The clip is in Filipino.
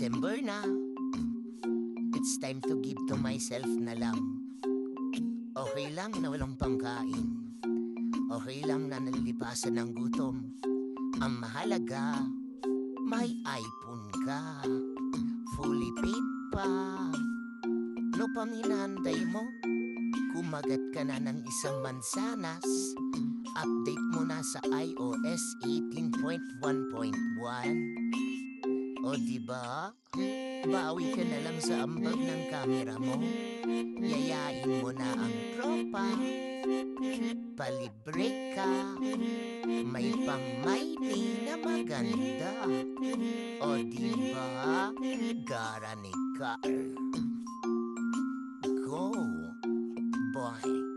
December na. It's time to give to myself na lang. Okay lang na walang pangkain. Okay lang na nalilipasan ng gutom. Ang mahalaga, may iPhone ka. Fully paid pa. No pang hinahantay mo? Kumagat ka na ng isang mansanas. Update mo na sa iOS 18.1.1. O diba? Bawi ka na lang sa ambag ng kamera mo. Yayain mo na ang tropa. Palibre ka. May pang-mighty na maganda. O diba? Garanik ka. Go, boy.